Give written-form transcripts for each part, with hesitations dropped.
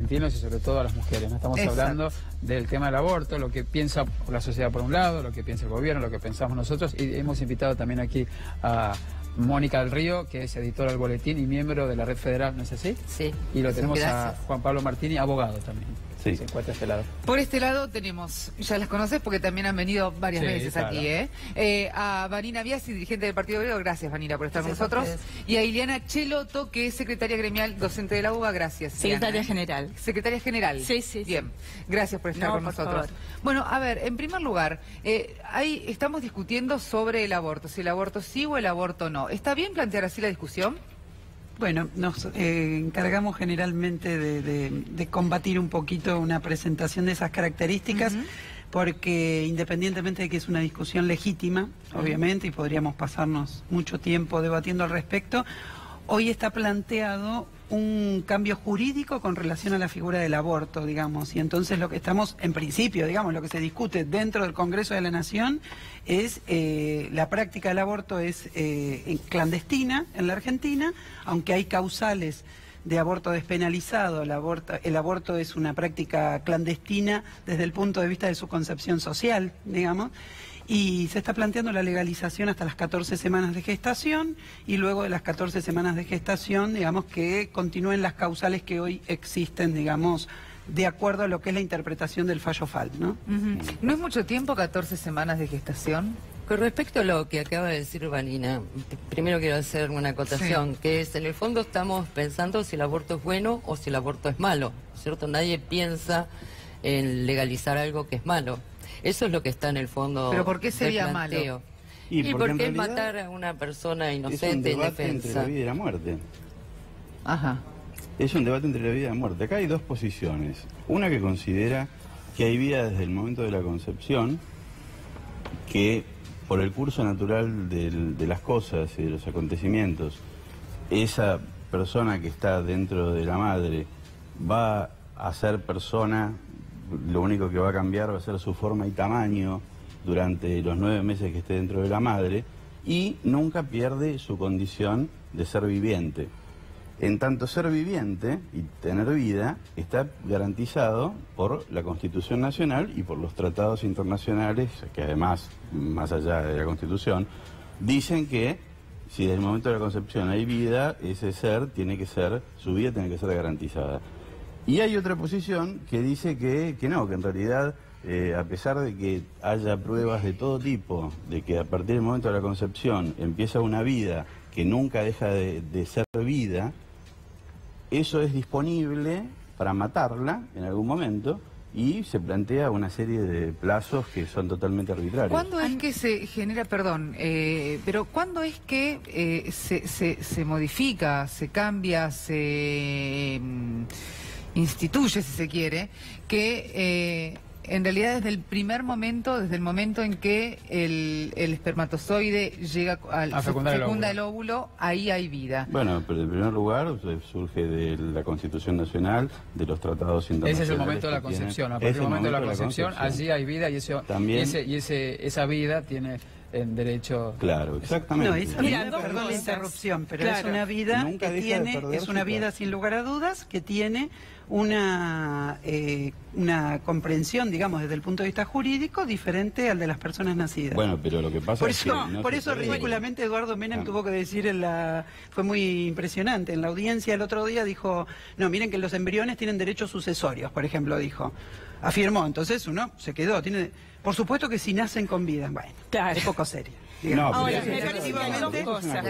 argentinos y sobre todo a las mujeres. No estamos hablando del tema del aborto, lo que piensa la sociedad por un lado, lo que piensa el gobierno, lo que pensamos nosotros, y hemos invitado también aquí a Mónica del Río, que es editora del Boletín y miembro de la Red Federal, ¿no es así? Sí. Y lo tenemos a Juan Pablo Martini, abogado también. Sí. Se encuentra a este lado. Por este lado tenemos, ya las conoces porque también han venido varias veces claro. aquí, a Vanina Biasi, dirigente del Partido Obrero, gracias Vanina por estar con nosotros, y a Ileana Cheloto, que es secretaria gremial docente de la UBA, gracias. Secretaria Ileana, general. Secretaria general. Sí, sí. Bien, gracias por estar con nosotros. Bueno, a ver, en primer lugar, ahí estamos discutiendo sobre el aborto, si el aborto sí o el aborto no. ¿Está bien plantear así la discusión? Bueno, nos encargamos generalmente de combatir un poquito una presentación de esas características, porque independientemente de que es una discusión legítima, obviamente, y podríamos pasarnos mucho tiempo debatiendo al respecto, hoy está planteado un cambio jurídico con relación a la figura del aborto, digamos, y entonces lo que estamos, en principio, digamos, lo que se discute dentro del Congreso de la Nación es la práctica del aborto es clandestina en la Argentina, aunque hay causales de aborto despenalizado, el aborto es una práctica clandestina desde el punto de vista de su concepción social, digamos, y se está planteando la legalización hasta las 14 semanas de gestación y luego de las 14 semanas de gestación, digamos, que continúen las causales que hoy existen, digamos, de acuerdo a lo que es la interpretación del fallo FAL, ¿no? ¿No es mucho tiempo 14 semanas de gestación? Con respecto a lo que acaba de decir Vanina, primero quiero hacer una acotación, que es, en el fondo estamos pensando si el aborto es bueno o si el aborto es malo, ¿cierto? Nadie piensa en legalizar algo que es malo. Eso es lo que está en el fondo. ¿Pero por qué sería malo? Y porque es matar a una persona inocente, es un debate indefensa. entre la vida y la muerte. Ajá. Es un debate entre la vida y la muerte. Acá hay dos posiciones. Una que considera que hay vida desde el momento de la concepción, que por el curso natural de las cosas y de los acontecimientos, esa persona que está dentro de la madre va a ser persona, lo único que va a cambiar va a ser su forma y tamaño durante los 9 meses que esté dentro de la madre, y nunca pierde su condición de ser viviente. En tanto ser viviente y tener vida está garantizado por la Constitución Nacional y por los tratados internacionales, que además, más allá de la Constitución, dicen que si desde el momento de la concepción hay vida, ese ser tiene que ser, su vida tiene que ser garantizada. Y hay otra posición que dice que no, que en realidad, a pesar de que haya pruebas de todo tipo, de que a partir del momento de la concepción empieza una vida que nunca deja de ser vida, eso es disponible para matarla en algún momento, y se plantea una serie de plazos que son totalmente arbitrarios. ¿Cuándo es que se genera, perdón, pero cuándo es que se modifica, se cambia, se instituye, si se quiere, que en realidad desde el primer momento, desde el momento en que el espermatozoide llega a fecunda el óvulo, ahí hay vida? Bueno, pero en primer lugar surge de la Constitución Nacional, de los tratados internacionales. Ese es el momento de la concepción. A partir del momento de la concepción, allí hay vida, y eso también, esa vida tiene en derecho. Claro, exactamente. No, esa vida, perdón la interrupción, pero es una vida que tiene, es una vida sin lugar a dudas, que tiene una comprensión, digamos, desde el punto de vista jurídico, diferente al de las personas nacidas. Bueno, pero lo que pasa es que por eso ridículamente Eduardo Menem tuvo que decir fue muy impresionante, en la audiencia el otro día dijo, no, miren que los embriones tienen derechos sucesorios, por ejemplo, dijo. Afirmó, entonces uno se quedó, por supuesto que si nacen con vida, bueno, es poco serio. No, ahora,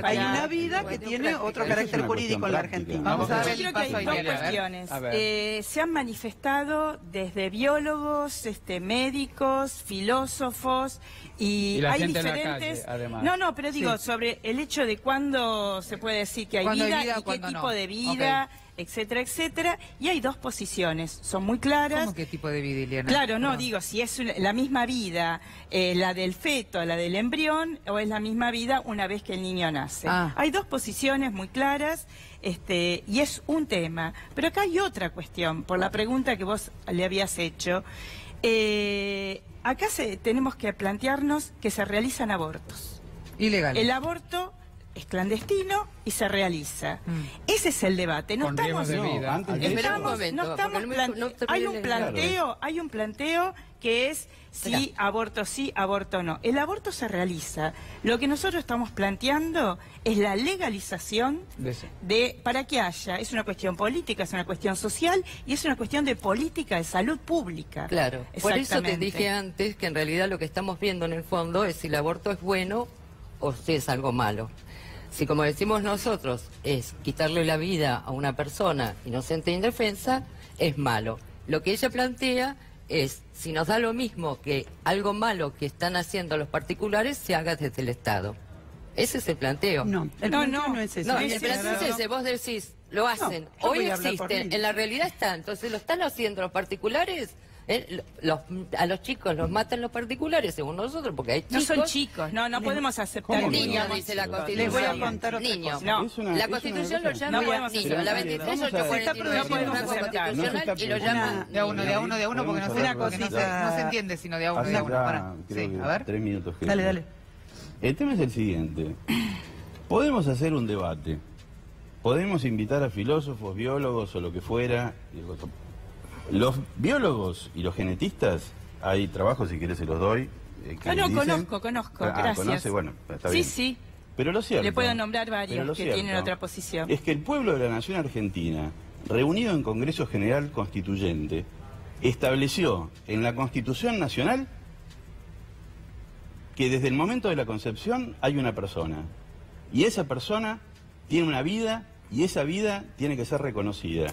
hay una vida que tiene otro carácter jurídico en la Argentina. Vamos a ver, yo creo que hay dos cuestiones. Se han manifestado desde biólogos, médicos, filósofos, y la hay gente diferentes. En la calle, además. No, pero digo, sobre el hecho de cuándo se puede decir que hay vida y qué tipo de vida. Etcétera, etcétera, y hay dos posiciones, son muy claras. ¿Cómo qué tipo de vida, Ileana? Claro, no, digo, si es la misma vida, la del feto, la del embrión, o es la misma vida una vez que el niño nace. Hay dos posiciones muy claras, y es un tema. Pero acá hay otra cuestión, por la pregunta que vos le habías hecho. Acá tenemos que plantearnos que se realizan abortos. Ilegales. El aborto es clandestino y se realiza. Ese es el debate. No Con estamos, riesgos de vida. Hay un planteo que es sí, aborto no. El aborto se realiza. Lo que nosotros estamos planteando es la legalización para que haya, es una cuestión política, es una cuestión social y es una cuestión de política de salud pública. Claro, por eso te dije antes que en realidad lo que estamos viendo en el fondo es si el aborto es bueno o si es algo malo. Si, como decimos nosotros, es quitarle la vida a una persona inocente e indefensa, es malo. Lo que ella plantea es, si nos da lo mismo que algo malo que están haciendo los particulares, se haga desde el Estado. Ese es el planteo. No, el planteo no es ese. No, el planteo es ese, vos decís, lo hacen, hoy existen, en la realidad está, entonces lo están haciendo los particulares. A los chicos los matan los particulares, según nosotros, porque hay chicos... No son chicos, no podemos aceptar niños, dice la Constitución. Les voy a contar otra niños. cosa. La Constitución lo llama niños. La 23.841 y lo llaman... De a uno, porque no se entiende sino de a uno. Sí, a ver. 3 minutos. Dale. El tema es el siguiente. Podemos hacer un debate. Podemos invitar a filósofos, biólogos o lo que fuera. Los biólogos y los genetistas, hay trabajos, si querés se los doy. Conozco, gracias. Conoce, bueno, está bien. Sí. Pero lo cierto... Le puedo nombrar varios que tienen otra posición. Es que el pueblo de la nación argentina, reunido en Congreso General Constituyente, estableció en la Constitución Nacional que desde el momento de la concepción hay una persona. Y esa persona tiene una vida y esa vida tiene que ser reconocida.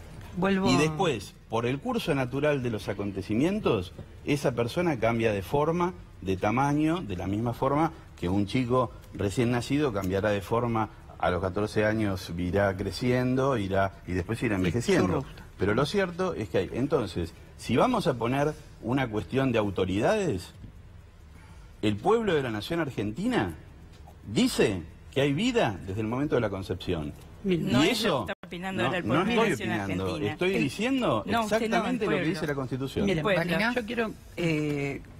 Y después, por el curso natural de los acontecimientos, esa persona cambia de forma, de tamaño, de la misma forma que un chico recién nacido cambiará de forma, a los 14 años irá creciendo, y después irá envejeciendo. Pero lo cierto es que hay. Entonces, si vamos a poner una cuestión de autoridades, el pueblo de la nación argentina dice que hay vida desde el momento de la concepción. No, y eso no estoy opinando, estoy diciendo exactamente lo que dice la Constitución. Miren, yo quiero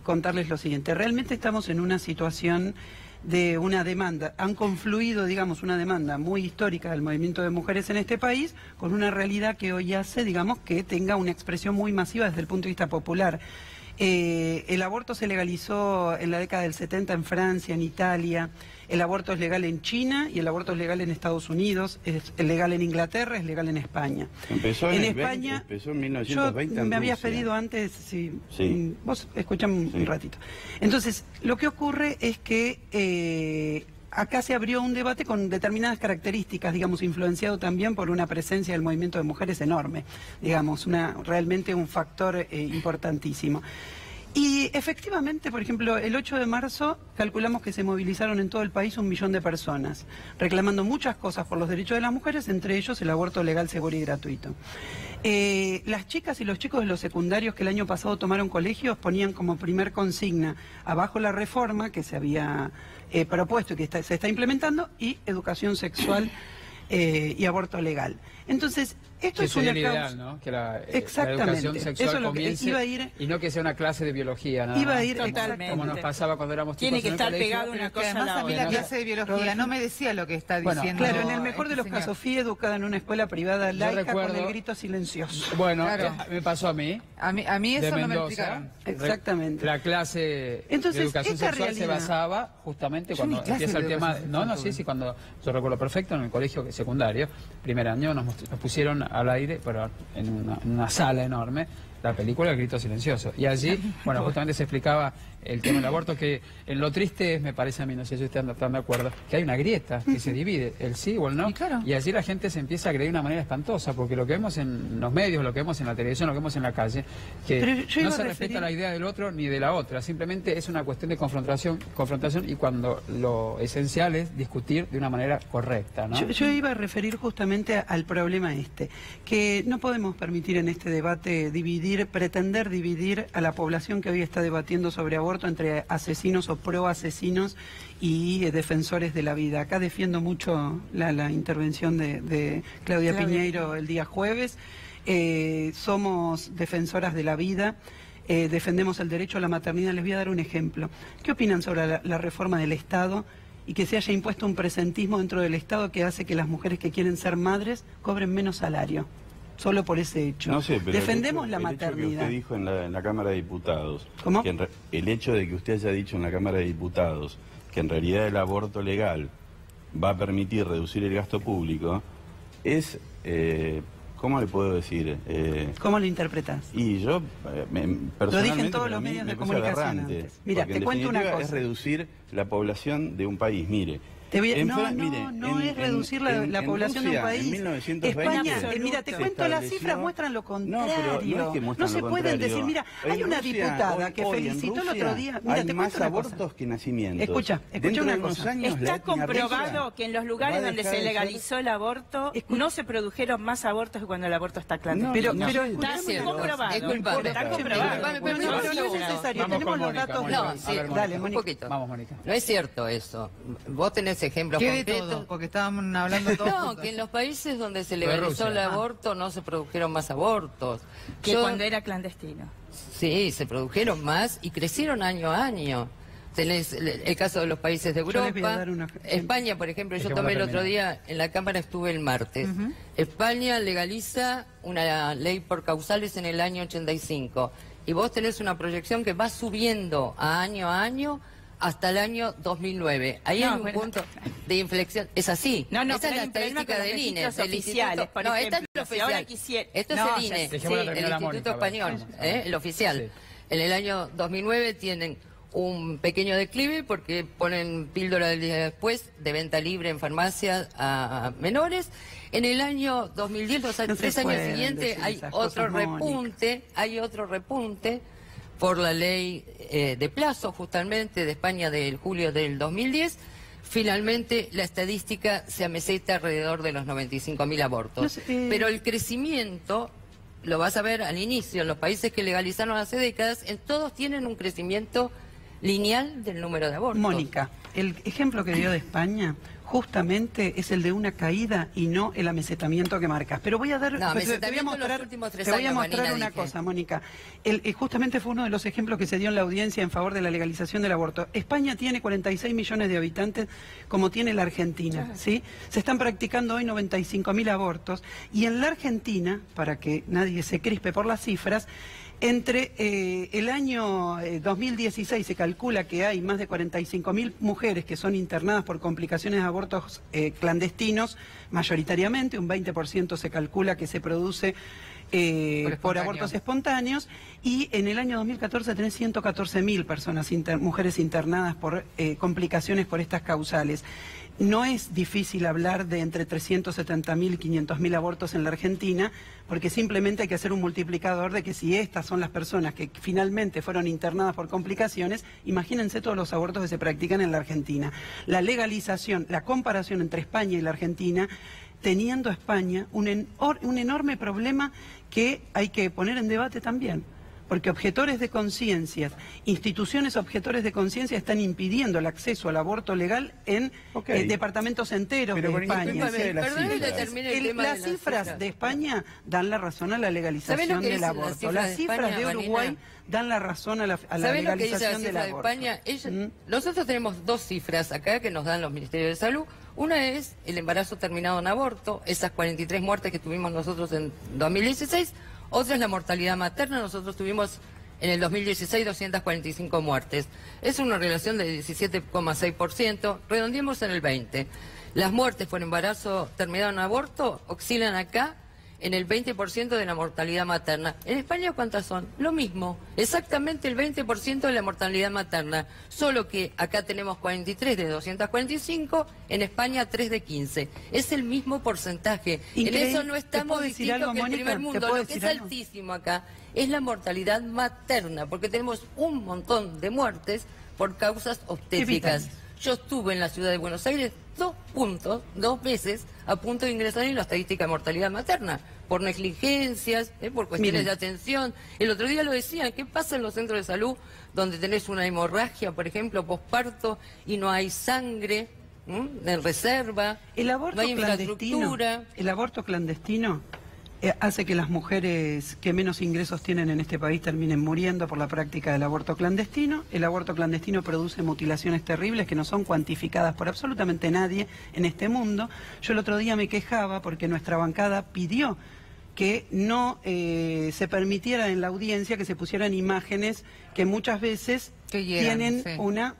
contarles lo siguiente. Realmente estamos en una situación de una demanda. Han confluido, digamos, una demanda muy histórica del movimiento de mujeres en este país con una realidad que hoy hace, digamos, que tenga una expresión muy masiva desde el punto de vista popular. El aborto se legalizó en la década del 70 en Francia, en Italia. El aborto es legal en China y el aborto es legal en Estados Unidos, es legal en Inglaterra, es legal en España. Empezó en España, empezó en 1920 me habías pedido antes, sí. Vos escuchame un ratito. Entonces, lo que ocurre es que acá se abrió un debate con determinadas características, digamos, influenciado también por una presencia del movimiento de mujeres enorme, digamos, realmente un factor importantísimo. Y efectivamente, por ejemplo, el 8 de marzo calculamos que se movilizaron en todo el país 1 millón de personas, reclamando muchas cosas por los derechos de las mujeres, entre ellos el aborto legal, seguro y gratuito. Las chicas y los chicos de los secundarios que el año pasado tomaron colegios ponían como primer consigna abajo la reforma que se había propuesto y que se está implementando, y educación sexual y aborto legal. Entonces, esto es una ideal, ¿no? Que la exactamente. educación sexual eso es lo comience que iba a ir, y no que sea una clase de biología, nada iba a ir totalmente. Como nos pasaba cuando éramos chicos. Tiene que estar colegio, pegado una cosa a además la a mí otra. la clase de biología no me decía lo que está diciendo. Claro, en el mejor de los casos fui educada en una escuela privada laica con el grito silencioso. Bueno, me pasó a mí. A mí eso no me lo Mendoza, explicaron. Exactamente. La clase de educación sexual se basaba justamente cuando empieza el tema... cuando yo recuerdo perfecto, en el colegio secundario, primer año, nos pusieron al aire, pero en una sala enorme, la película El grito silencioso. Y allí, bueno, justamente se explicaba el tema del aborto, que en lo triste es, me parece a mí, no sé si ustedes están de acuerdo, que hay una grieta que se divide, el sí o el no, y allí la gente se empieza a agredir de una manera espantosa, porque lo que vemos en los medios, lo que vemos en la televisión, lo que vemos en la calle, que no se respeta la idea del otro ni de la otra, simplemente es una cuestión de confrontación, y cuando lo esencial es discutir de una manera correcta, ¿no? Yo iba a referir justamente al problema que no podemos permitir en este debate pretender dividir a la población que hoy está debatiendo sobre aborto entre asesinos o pro-asesinos y defensores de la vida. Acá defiendo mucho la intervención de Claudia Piñeiro el día jueves. Somos defensoras de la vida, defendemos el derecho a la maternidad. Les voy a dar un ejemplo. ¿Qué opinan sobre la reforma del Estado y que se haya impuesto un presentismo dentro del Estado que hace que las mujeres que quieren ser madres cobren menos salario. Solo por ese hecho. No sé, pero defendemos la el maternidad. hecho que usted dijo en la Cámara de Diputados, ¿Cómo? El hecho de que usted haya dicho en la Cámara de Diputados que en realidad el aborto legal va a permitir reducir el gasto público, es, ¿cómo le puedo decir? ¿Cómo lo interpretás? Y yo, personalmente, lo dije en todos los medios de comunicación antes. Mira, te cuento una cosa. Es reducir la población de un país, mire. No es reducir la población de un país. En 1920, España, mira, te cuento, las cifras muestran lo contrario. No se pueden decir, mira, hay una diputada que felicitó el otro día. Mira, hay más abortos que nacimientos. Escucha una cosa. Está comprobado que en los lugares donde se legalizó el aborto no se produjeron más abortos que cuando el aborto está clandestino. Pero está comprobado. Es culpable. Está comprobado. No es necesario. Tenemos los datos. Dale, un poquito. Vamos, Mónica. No es cierto eso. Vos tenés ejemplos ¿Qué de concretos. todo? Porque estábamos hablando todos. No, que en los países donde se legalizó el aborto no se produjeron más abortos. Que cuando era clandestino. Sí, se produjeron más y crecieron año a año. Tenés el caso de los países de Europa. España, por ejemplo, yo tomé el otro día, en la Cámara estuve el martes. España legaliza una ley por causales en el año 85. Y vos tenés una proyección que va subiendo a año hasta el año 2009. Ahí hay un punto de inflexión. Es así. Esa es la estadística del INE. Oficiales, No, esta es el oficial. Esto es el INE, el Instituto Español, el oficial. Sí. En el año 2009 tienen un pequeño declive porque ponen píldora del día después de venta libre en farmacias a menores. En el año 2010, los 3 años siguientes, hay otro repunte por la ley de plazo, justamente, de España del julio del 2010. Finalmente, la estadística se ameseta alrededor de los 95.000 abortos. Pero el crecimiento, lo vas a ver al inicio, en los países que legalizaron hace décadas, todos tienen un crecimiento lineal del número de abortos. Mónica, el ejemplo que dio de España justamente es el de una caída y no el amesetamiento que marcas. Pero voy a dar, te voy a mostrar una cosa, Mónica. Justamente fue uno de los ejemplos que se dio en la audiencia en favor de la legalización del aborto. España tiene 46 millones de habitantes, como tiene la Argentina, ¿sí? Se están practicando hoy 95.000 abortos, y en la Argentina, para que nadie se crispe por las cifras, entre el año 2016 se calcula que hay más de 45.000 mujeres que son internadas por complicaciones de abortos clandestinos, mayoritariamente, un 20% se calcula que se produce por abortos espontáneos, y en el año 2014 tenés 114.000 personas, mujeres internadas por complicaciones por estas causales. No es difícil hablar de entre 370.000 y 500.000 abortos en la Argentina, porque simplemente hay que hacer un multiplicador de que si estas son las personas que finalmente fueron internadas por complicaciones, imagínense todos los abortos que se practican en la Argentina. La legalización, la comparación entre España y la Argentina, teniendo España un enorme problema que hay que poner en debate también. Porque objetores de conciencias, instituciones objetores de conciencia están impidiendo el acceso al aborto legal en departamentos enteros de España. Las cifras de España dan la razón a la legalización del aborto. Las cifras de Uruguay dan la razón a la legalización del aborto. Nosotros tenemos dos cifras acá que nos dan los ministerios de salud. Una es el embarazo terminado en aborto, esas 43 muertes que tuvimos nosotros en 2016. Otra es la mortalidad materna. Nosotros tuvimos en el 2016 245 muertes. Es una relación de 17,6%. Redondeemos en el 20%. Las muertes por embarazo terminado en aborto oscilan acá en el 20% de la mortalidad materna. ¿En España cuántas son? Lo mismo, exactamente el 20% de la mortalidad materna, solo que acá tenemos 43 de 245, en España 3 de 15. Es el mismo porcentaje. En eso no estamos distintos que el primer mundo. Lo que es altísimo acá es la mortalidad materna, porque tenemos un montón de muertes por causas obstétricas. Yo estuve en la ciudad de Buenos Aires 2 veces a punto de ingresar en la estadística de mortalidad materna, por negligencias, por cuestiones de atención. El otro día lo decían, ¿qué pasa en los centros de salud donde tenés una hemorragia, por ejemplo, posparto, y no hay sangre en reserva, no hay infraestructura? El aborto clandestino hace que las mujeres que menos ingresos tienen en este país terminen muriendo por la práctica del aborto clandestino. El aborto clandestino produce mutilaciones terribles que no son cuantificadas por absolutamente nadie en este mundo. Yo el otro día me quejaba porque nuestra bancada pidió que no se permitiera en la audiencia que se pusieran imágenes que muchas veces tienen una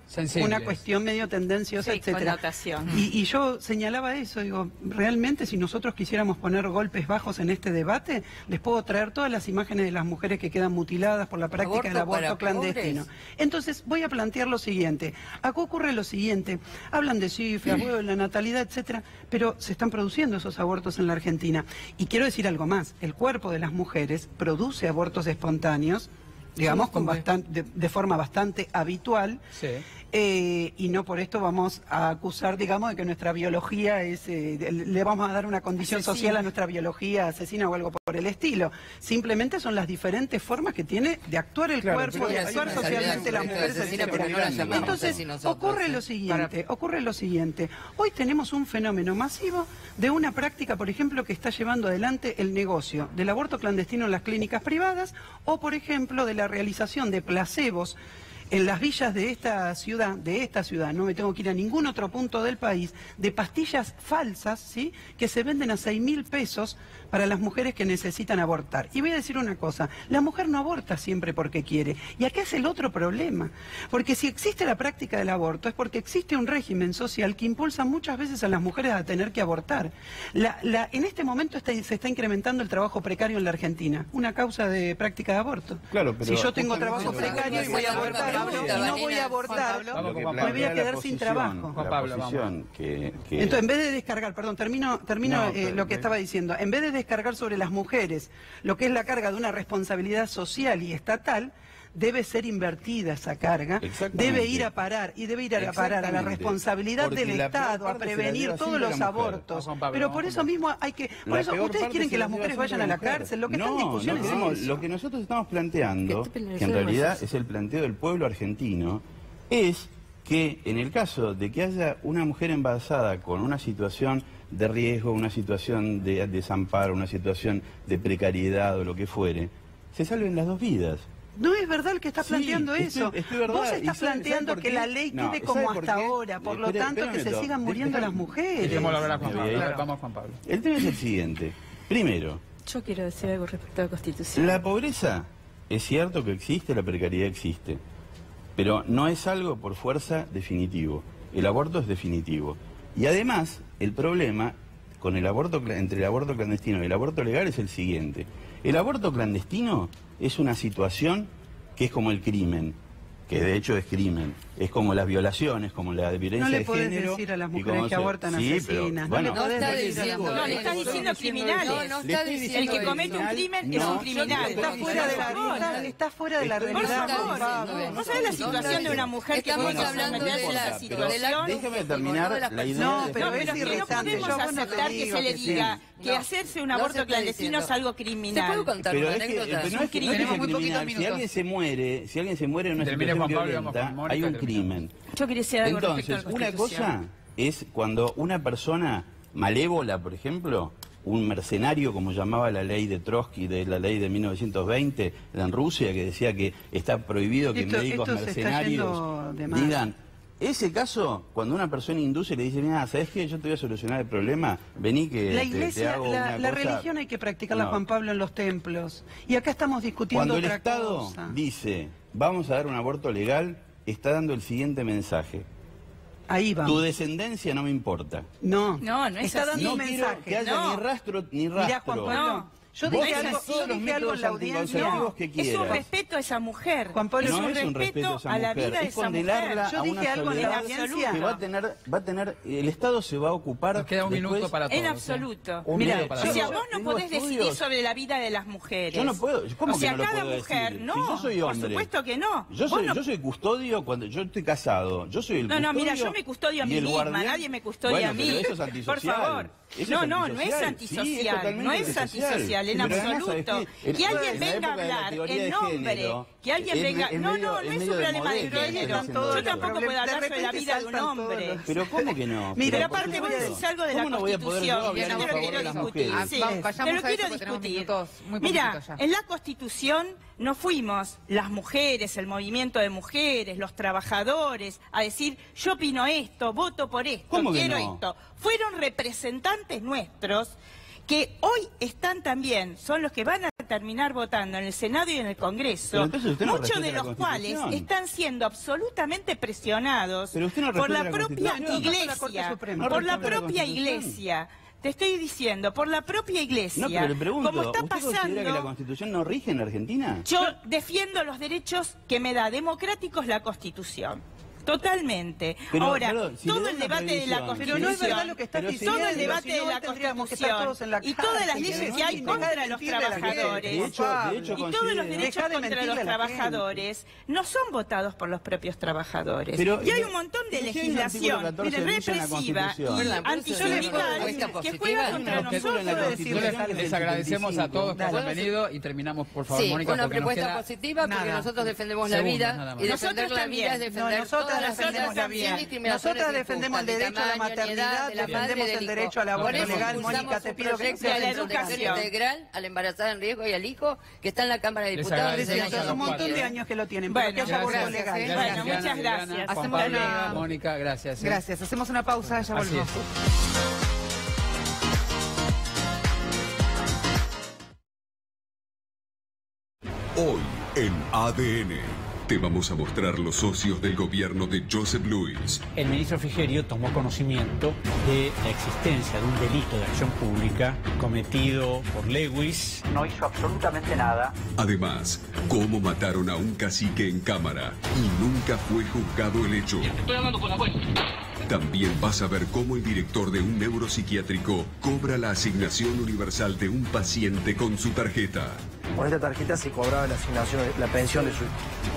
cuestión medio tendenciosa, etcétera. Y yo señalaba eso, digo, realmente si nosotros quisiéramos poner golpes bajos en este debate, les puedo traer todas las imágenes de las mujeres que quedan mutiladas por la práctica del aborto clandestino. Entonces voy a plantear lo siguiente. Acá ocurre lo siguiente, hablan de cifras, de la natalidad, etcétera, pero se están produciendo esos abortos en la Argentina. Y quiero decir algo más, el cuerpo de las mujeres produce abortos espontáneos, digamos, de forma bastante habitual, y no por esto vamos a acusar, digamos, de que nuestra biología es, le vamos a dar una condición social a nuestra biología asesina o algo por el estilo. Simplemente son las diferentes formas que tiene de actuar el cuerpo, de actuar socialmente las mujeres, etcétera. Entonces, ocurre lo siguiente. Hoy tenemos un fenómeno masivo de una práctica, por ejemplo, que está llevando adelante el negocio del aborto clandestino en las clínicas privadas, o, por ejemplo, de la realización de placebos en las villas de esta ciudad, no me tengo que ir a ningún otro punto del país, de pastillas falsas, ¿sí?, que se venden a 6.000 pesos para las mujeres que necesitan abortar. Y voy a decir una cosa, la mujer no aborta siempre porque quiere, y acá es el otro problema, porque si existe la práctica del aborto es porque existe un régimen social que impulsa muchas veces a las mujeres a tener que abortar. En este momento se está incrementando el trabajo precario en la Argentina, una causa de práctica de aborto. Claro, pero si yo tengo trabajo precario y voy a abortar, y no voy a abortar, me voy a quedar sin trabajo. Entonces, en vez de descargar, perdón, termino lo que estaba diciendo, en vez de descargar sobre las mujeres lo que es la carga de una responsabilidad social y estatal, debe ser invertida esa carga, debe ir a parar, a la responsabilidad del Estado, a prevenir todos los abortos. Pero por eso mismo hay que... Por eso ustedes quieren que las mujeres vayan a la cárcel, lo que está en discusión es eso. Lo que nosotros estamos planteando, que en realidad es el planteo del pueblo argentino, es que en el caso de que haya una mujer embarazada con una situación de riesgo, una situación de desamparo, una situación de precariedad o lo que fuere, se salven las dos vidas. No es verdad que estás planteando eso. Vos estás planteando que la ley quede como hasta ahora, por lo tanto que se sigan muriendo las mujeres. Vamos, Juan Pablo. El tema es el siguiente. Primero, yo quiero decir algo respecto a la Constitución. La pobreza, es cierto que existe, la precariedad existe, pero no es algo por fuerza definitivo. El aborto es definitivo. Y además, el problema con el aborto, entre el aborto clandestino y el aborto legal es el siguiente. El aborto clandestino es una situación que es como el crimen, que de hecho es crimen. Es como las violaciones, como la violencia de género. No le podés decir a las mujeres que abortan asesinas. Bueno, no le estás diciendo criminales. El que comete un crimen es un criminal. Está fuera de la realidad. ¿Vos sabés la situación de una mujer que puede someterse a la situación? Déjame terminar la idea. No, pero no podemos aceptar que se le diga que hacerse un aborto clandestino es algo criminal. ¿Te puedo contar una anécdota? Pero no es criminal. Si alguien se muere en una situación violenta, hay un crimen. Yo quería decir algo respecto a la Entonces, una cosa es cuando una persona malévola, por ejemplo, un mercenario, como llamaba la ley de Trotsky, de la ley de 1920 en Rusia, que decía que está prohibido que médicos mercenarios digan... Ese caso, cuando una persona induce y le dice, mira, ¿sabes qué? Yo te voy a solucionar el problema, vení que la iglesia, te hago una cosa... La religión hay que practicarla, Juan Pablo, en los templos. Y acá estamos discutiendo otra cosa. Cuando el Estado dice, vamos a dar un aborto legal, está dando el siguiente mensaje. Ahí vamos. Tu descendencia no me importa. No es está dando un mensaje. No quiero que haya ni rastro ni rastro. Mirá, Juan Pablo, yo dije algo en la audiencia. Es un respeto a esa mujer. Juan Pablo, no es un respeto a la vida de esa mujer. Yo dije algo en la audiencia. Que va a tener, el Estado se va a ocupar. Nos queda un minuto para todos. En absoluto. Mira, o sea, vos no podés decidir sobre la vida de las mujeres. Yo no puedo. ¿Cómo que no lo puedo mujer, decir? no. Si yo soy hombre. Por supuesto que no. Yo soy custodio cuando yo estoy casado. Yo soy el custodio. No, mira, yo me custodio a mí misma. Nadie me custodia a mí. Pero eso es antisocial. Por favor. No es antisocial. No es antisocial. social, en absoluto. Que alguien venga a hablar en nombre, que alguien venga... No es un problema de género. Yo tampoco puedo hablar sobre la vida de un hombre. Pero ¿cómo que no? Pero aparte vos decís algo de la Constitución. Yo no lo quiero discutir. Sí, te lo quiero discutir. Mira, en la Constitución no fuimos las mujeres, el movimiento de mujeres, los trabajadores, a decir, yo opino esto, voto por esto, quiero esto. Fueron representantes nuestros que hoy están también, son los que van a terminar votando en el Senado y en el Congreso, muchos de los cuales están siendo absolutamente presionados por la propia Iglesia, por la propia Iglesia. Te estoy diciendo, por la propia Iglesia. No, pero le pregunto, como está ¿usted considera que la Constitución no rige en Argentina? Yo defiendo los derechos que me da democráticos la Constitución. Totalmente. Pero, ahora, perdón, si todo el debate de la Constitución, pero no es verdad lo que estás diciendo, todo el debate de la Constitución y todas las leyes que hay contra los trabajadores y todos los derechos contra los trabajadores no son votados por los propios trabajadores. Y hay un montón de legislación represiva y antisindical que juega contra nosotros. Les agradecemos a todos por haber venido y terminamos, por favor, Mónica. Una propuesta positiva porque nosotros defendemos la vida y defender la vida es defender defendemos la vida. Nosotras defendemos el derecho a la maternidad, defendemos el derecho al aborto legal. Mónica, te pido que a la educación integral, a la embarazada en riesgo y al hijo, que está en la Cámara de Diputados. Hace un montón de años que lo tienen, pero que haya aborto legal. Bueno, muchas gracias. Mónica, gracias. Gracias, hacemos una pausa, ya volvemos. Hoy en ADN. Te vamos a mostrar los socios del gobierno de Joseph Luis. El ministro Frigerio tomó conocimiento de la existencia de un delito de acción pública cometido por Lewis. No hizo absolutamente nada. Además, cómo mataron a un cacique en cámara y nunca fue juzgado el hecho. Estoy hablando con la jueza. También vas a ver cómo el director de un neuropsiquiátrico cobra la asignación universal de un paciente con su tarjeta. Con esta tarjeta se cobraba la asignación, la pensión de su hijo.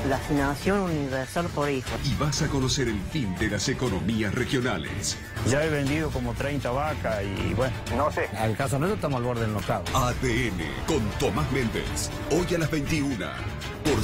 La asignación universal por hijo. Y vas a conocer el fin de las economías regionales. Ya he vendido como 30 vacas y bueno, no sé. Al caso nuestro estamos al borde del knockout. ADN con Tomás Méndez. Hoy a las 21. Por